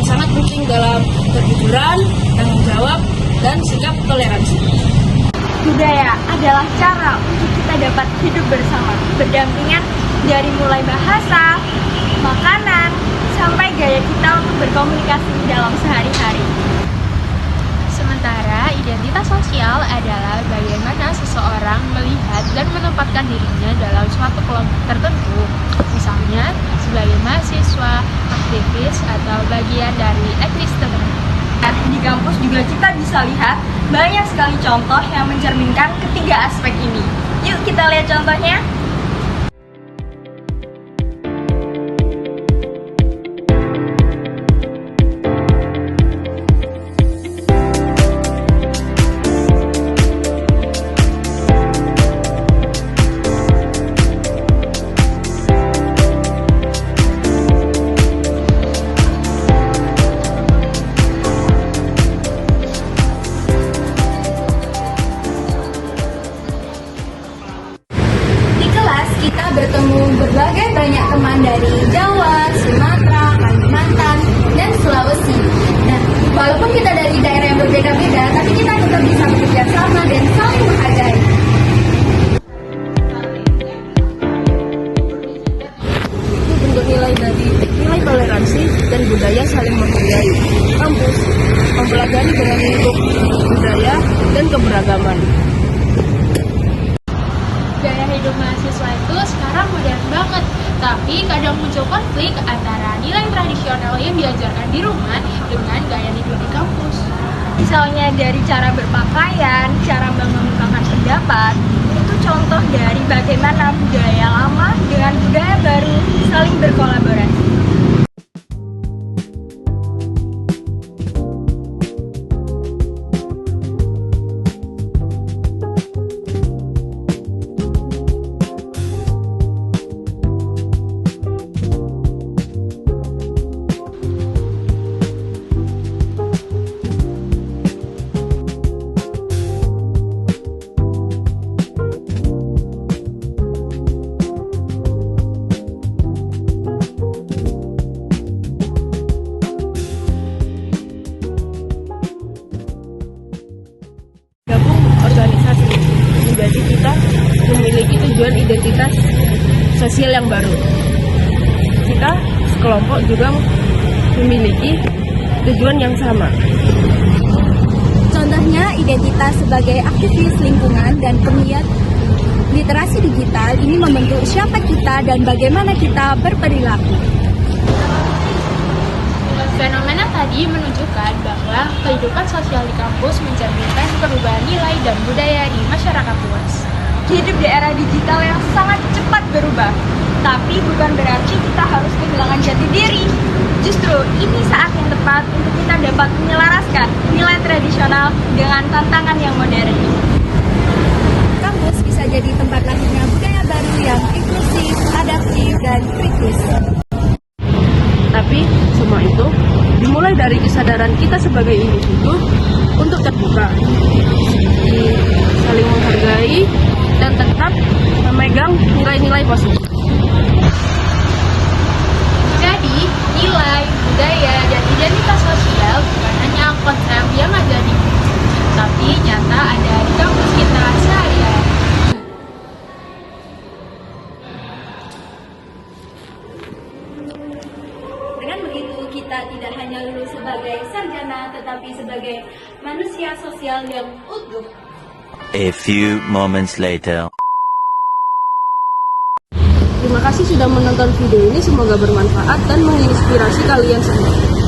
sangat penting dalam kejujuran, tanggung jawab, dan sikap toleransi. Budaya adalah cara untuk kita dapat hidup bersama, berdampingan dari mulai bahasa, makanan, sampai gaya kita untuk berkomunikasi dalam sehari-hari. Sementara identitas sosial adalah bagaimana seseorang melihat dan menempatkan dirinya dalam suatu kelompok tertentu, misalnya sebagai mahasiswa, aktivis, atau bagian dari etnis tertentu. Di kampus juga kita bisa lihat banyak sekali contoh yang mencerminkan ketiga aspek ini. Yuk kita lihat contohnya. Kita bertemu berbagai banyak teman dari Jawa, Sumatera, Kalimantan, dan Sulawesi. Nah, walaupun kita dari daerah yang berbeda-beda, tapi kita tetap bisa bekerja sama dan saling menghargai. Itu bentuk nilai dari nilai toleransi dan budaya saling menghargai. Kampus mempelajari dengan bentuk budaya dan keberagaman. Gaya hidup mahasiswa itu sekarang modern banget, tapi kadang muncul konflik antara nilai tradisional yang diajarkan di rumah dengan gaya hidup di kampus. Misalnya dari cara berpakaian, cara mengemukakan pendapat, itu contoh dari bagaimana budaya lama dengan budaya baru saling berkolaborasi. Organisasi menjadi kita memiliki tujuan identitas sosial yang baru. Kita sekelompok juga memiliki tujuan yang sama. Contohnya identitas sebagai aktivis lingkungan dan penggiat literasi digital ini membentuk siapa kita dan bagaimana kita berperilaku. Fenomena tadi menunjukkan bahwa kehidupan sosial di kampus mencerminkan perubahan nilai dan budaya di masyarakat luas. Hidup di era digital yang sangat cepat berubah, tapi bukan berarti kita harus kehilangan jati diri. Justru ini saat yang tepat untuk kita dapat menyelaraskan nilai tradisional dengan tantangan yang modern. Kampus bisa jadi tempat lahirnya budaya baru yang inklusif, adaptif, dan kritis. Tapi semua itu dimulai dari kesadaran kita sebagai individu untuk terbuka, saling menghargai, dan tetap memegang nilai-nilai positif. Jadi, nilai, budaya, dan identitas sosial bukan hanya konsep yang ada di buku, tapi nyata ada di kampus kita sehari-hari. Dengan begitu, kita tidak hanya lulus sebagai sarjana, tetapi sebagai manusia sosial yang utuh. A few moments later. Terima kasih sudah menonton video ini, semoga bermanfaat dan menginspirasi kalian semua.